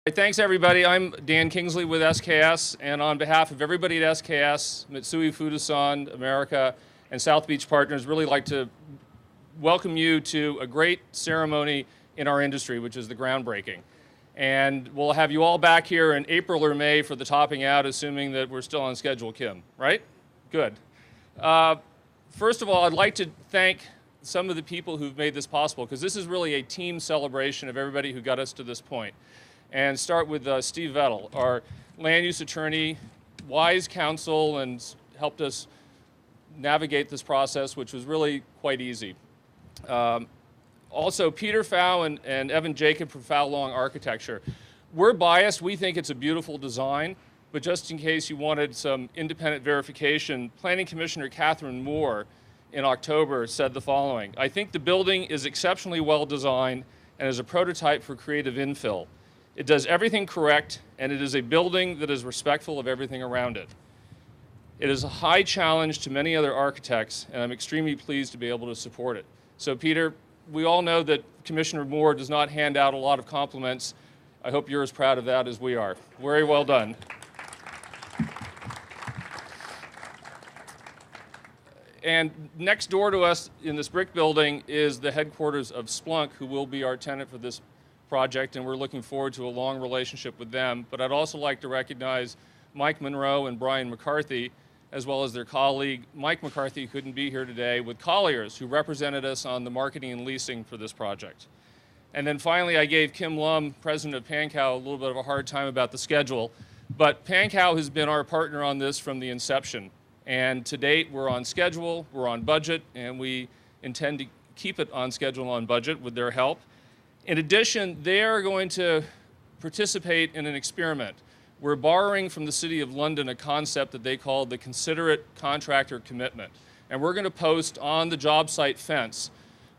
Thanks, everybody. I'm Dan Kingsley with SKS, and on behalf of everybody at SKS, Mitsui Fudosan America, and South Beach Partners, really like to welcome you to a great ceremony in our industry, which is the groundbreaking. And we'll have you all back here in April or May for the topping out, assuming that we're still on schedule, Kim, right? Good. First of all, I'd like to thank some of the people who've made this possible, because this is really a team celebration of everybody who got us to this point. And start with Steve Vettel, our land use attorney, wise counsel, and helped us navigate this process, which was really quite easy. Also, Peter Pfau and Evan Jacob from Pfau Long Architecture. We're biased. We think it's a beautiful design, but just in case you wanted some independent verification, Planning Commissioner Catherine Moore in October said the following: "I think the building is exceptionally well designed and is a prototype for creative infill. It does everything correct, and it is a building that is respectful of everything around it. It is a high challenge to many other architects, and I'm extremely pleased to be able to support it." So, Peter, we all know that Commissioner Moore does not hand out a lot of compliments. I hope you're as proud of that as we are. Very well done. And next door to us in this brick building is the headquarters of Splunk, who will be our tenant for this project, and we're looking forward to a long relationship with them. But I'd also like to recognize Mike Monroe and Brian McCarthy, as well as their colleague. Mike McCarthy couldn't be here today, with Colliers, who represented us on the marketing and leasing for this project. And then finally, I gave Kim Lum, president of Pankow, a little bit of a hard time about the schedule. But Pankow has been our partner on this from the inception. And to date, we're on schedule, we're on budget, and we intend to keep it on schedule and on budget with their help. In addition, they are going to participate in an experiment. We're borrowing from the City of London a concept that they call the considerate contractor commitment. And we're going to post on the job site fence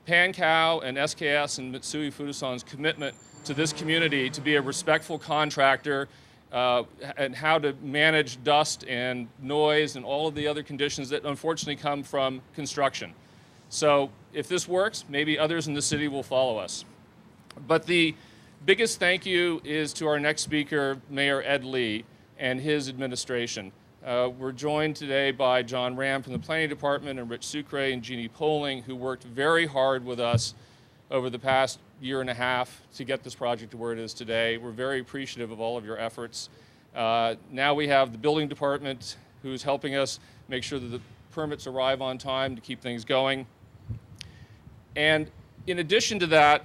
Pankow and SKS and Mitsui Fudosan's commitment to this community to be a respectful contractor, and how to manage dust and noise and all of the other conditions that unfortunately come from construction. So if this works, maybe others in the city will follow us. But the biggest thank you is to our next speaker, Mayor Ed Lee, and his administration. We're joined today by John Ram from the Planning Department and Rich Sucre and Jeannie Poling, who worked very hard with us over the past year and a half to get this project to where it is today. We're very appreciative of all of your efforts. Now we have the building department who's helping us make sure that the permits arrive on time to keep things going. And in addition to that,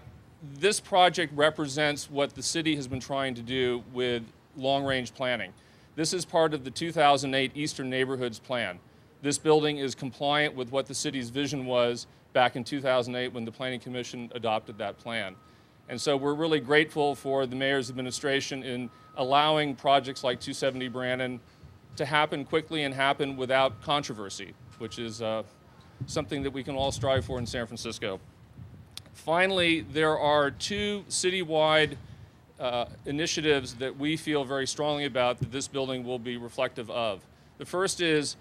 this project represents what the city has been trying to do with long-range planning. This is part of the 2008 Eastern Neighborhoods Plan. This building is compliant with what the city's vision was back in 2008 when the Planning Commission adopted that plan. And so we're really grateful for the mayor's administration in allowing projects like 270 Brannan to happen quickly and happen without controversy, which is something that we can all strive for in San Francisco. Finally, there are two citywide initiatives that we feel very strongly about that this building will be reflective of. The first is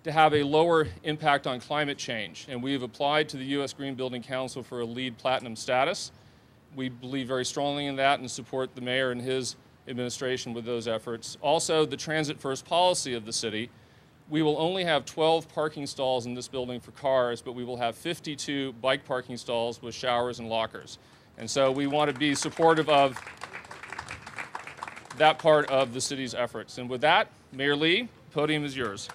to have a lower impact on climate change, and we've applied to the U.S. Green Building Council for a LEED Platinum status. We believe very strongly in that and support the mayor and his administration with those efforts. Also, the transit first policy of the city. We will only have 12 parking stalls in this building for cars, but we will have 52 bike parking stalls with showers and lockers. And so we want to be supportive of that part of the city's efforts. And with that, Mayor Lee, the podium is yours.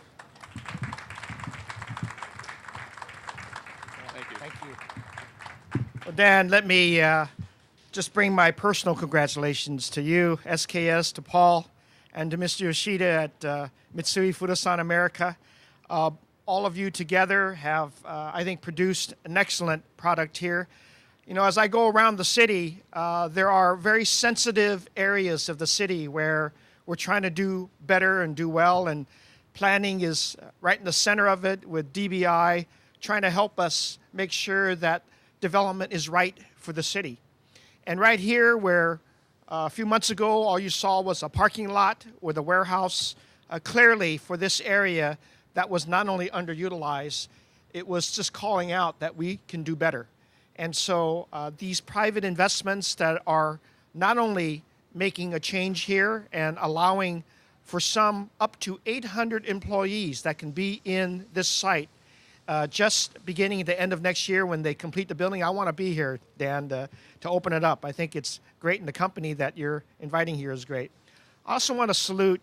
Thank you. Thank you. Well, Dan, let me just bring my personal congratulations to you, SKS, to Paul, and to Mr. Yoshida at Mitsui Fudosan America. All of you together have, I think, produced an excellent product here. You know, as I go around the city, there are very sensitive areas of the city where we're trying to do better and do well, and planning is right in the center of it with DBI, trying to help us make sure that development is right for the city. And right here, where a few months ago all you saw was a parking lot with a warehouse, clearly for this area that was not only underutilized, it was just calling out that we can do better. And so these private investments that are not only making a change here and allowing for some up to 800 employees that can be in this site just beginning at the end of next year when they complete the building. I want to be here, Dan, to open it up. I think it's great, and the company that you're inviting here is great. I also want to salute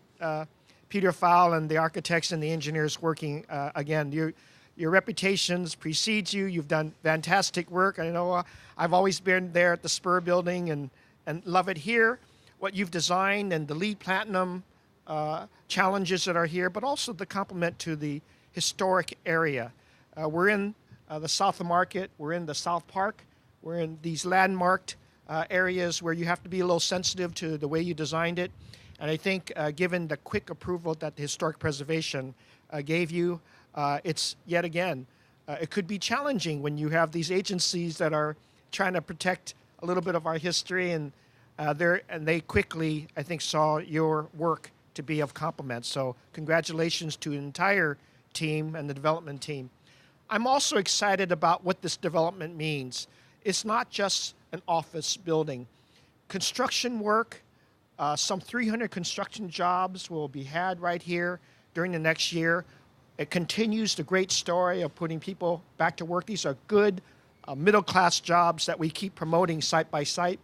Peter Pfau and the architects and the engineers working. Again, your reputations precedes you. You've done fantastic work. I know I've always been there at the Spur building and love it here, what you've designed and the LEED Platinum challenges that are here, but also the complement to the historic area. We're in the South of Market. We're in the South Park. We're in these landmarked areas where you have to be a little sensitive to the way you designed it. And I think given the quick approval that the Historic Preservation gave you, it's yet again, it could be challenging when you have these agencies that are trying to protect a little bit of our history, and they quickly, I think, saw your work to be of complement. So congratulations to the entire team and the development team. I'm also excited about what this development means. It's not just an office building. Construction work, some 300 construction jobs will be had right here during the next year. It continues the great story of putting people back to work. These are good middle-class jobs that we keep promoting site by site.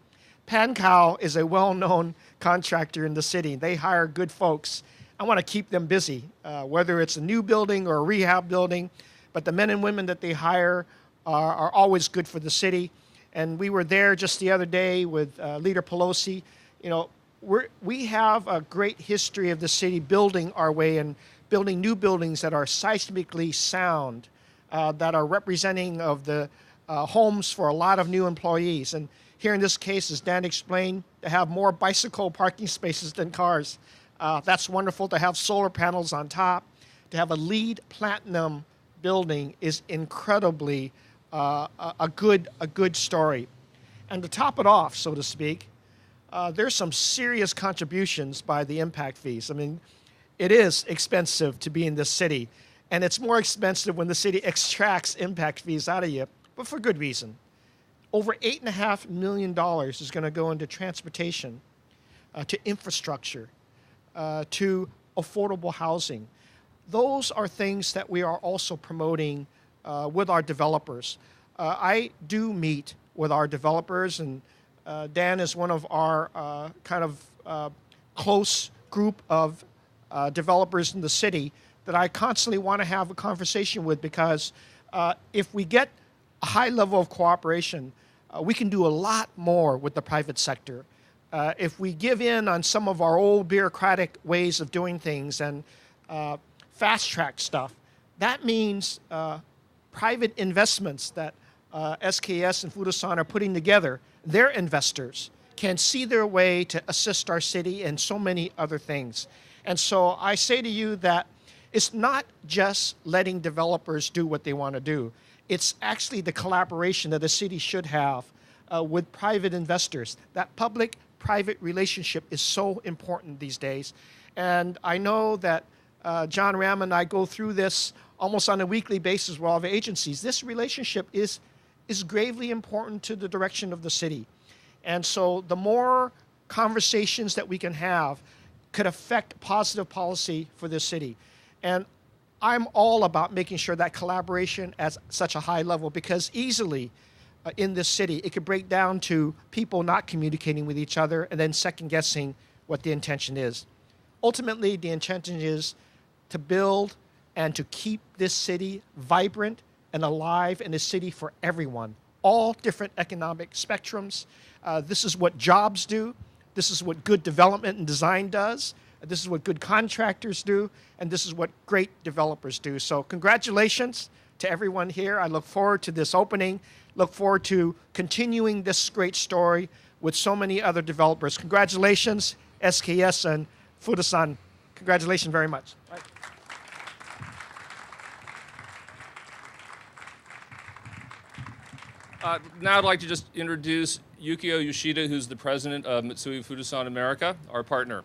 Pankow is a well-known contractor in the city. They hire good folks. I want to keep them busy, whether it's a new building or a rehab building. But the men and women that they hire are always good for the city. And we were there just the other day with Leader Pelosi. You know, we have a great history of the city building our way and building new buildings that are seismically sound, that are representing of the homes for a lot of new employees. And here in this case, as Dan explained, to have more bicycle parking spaces than cars. That's wonderful. To have solar panels on top, to have a LEED Platinum building is incredibly a good story. And to top it off, so to speak, there's some serious contributions by the impact fees. I mean, it is expensive to be in this city, and it's more expensive when the city extracts impact fees out of you, but for good reason. Over $8.5 million is going to go into transportation, to infrastructure, to affordable housing. Those are things that we are also promoting with our developers. I do meet with our developers, and Dan is one of our close group of developers in the city that I constantly want to have a conversation with, because if we get a high level of cooperation, we can do a lot more with the private sector. If we give in on some of our old bureaucratic ways of doing things and fast-track stuff, that means private investments that SKS and Fudosan are putting together, their investors can see their way to assist our city and so many other things. And so I say to you that it's not just letting developers do what they want to do. It's actually the collaboration that a city should have with private investors. That public-private relationship is so important these days. And I know that John Ram and I go through this almost on a weekly basis with all the agencies. This relationship is gravely important to the direction of the city. And so the more conversations that we can have could affect positive policy for this city. And I'm all about making sure that collaboration at such a high level, because easily in this city, it could break down to people not communicating with each other and then second-guessing what the intention is. Ultimately, the intention is to build and to keep this city vibrant and alive, in a city for everyone, all different economic spectrums. This is what jobs do. This is what good development and design does. This is what good contractors do, and this is what great developers do. So congratulations to everyone here. I look forward to this opening, look forward to continuing this great story with so many other developers. Congratulations, SKS and Fudosan. Congratulations very much. Right. Now I'd like to just introduce Yukio Yoshida, who's the president of Mitsui Fudosan America, our partner.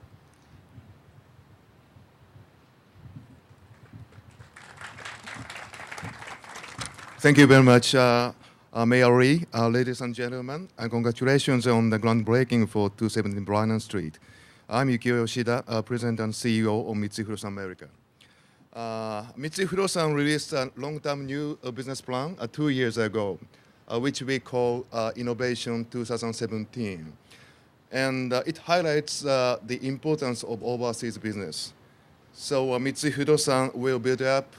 Thank you very much, Mayor Lee, ladies and gentlemen, and congratulations on the groundbreaking for 217 Brannan Street. I'm Yukio Yoshida, President and CEO of Mitsui Fudosan America. Mitsui Fudosan released a long-term new business plan 2 years ago, which we call Innovation 2017. And it highlights the importance of overseas business. So Mitsui Fudosan will build up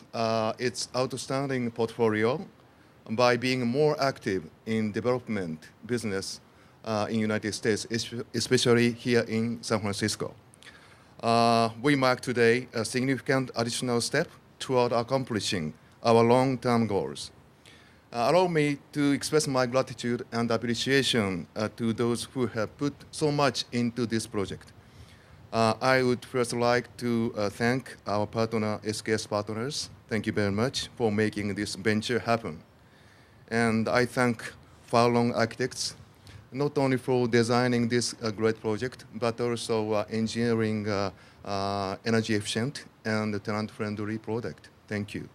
its outstanding portfolio by being more active in development business in United States, especially here in San Francisco. We mark today a significant additional step toward accomplishing our long-term goals. Allow me to express my gratitude and appreciation to those who have put so much into this project. I would first like to thank our partner, SKS Partners. Thank you very much for making this venture happen. And I thank Pfau Architects, not only for designing this great project, but also engineering energy efficient and tenant-friendly product. Thank you.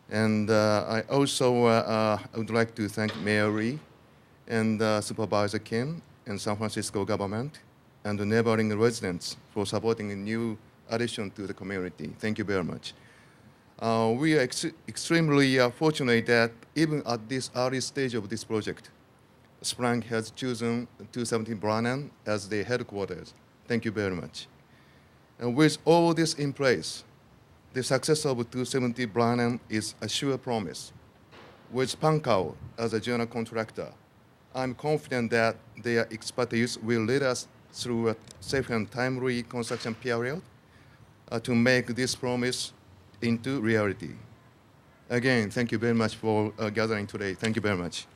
And I also would like to thank Mayor Lee and Supervisor Kim and San Francisco government and the neighboring residents for supporting a new addition to the community. Thank you very much. We are extremely fortunate that even at this early stage of this project, Splunk has chosen 217 Brannan as their headquarters. Thank you very much. And with all this in place, the success of 270 Brannan is a sure promise. With Pankow as a general contractor, I'm confident that their expertise will lead us through a safe and timely construction period to make this promise into reality. Again, thank you very much for gathering today. Thank you very much.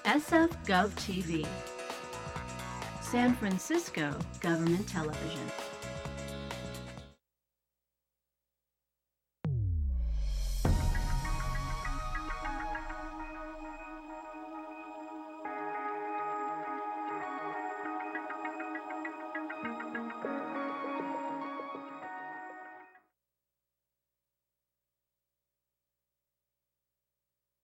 SF Gov TV, San Francisco Government Television.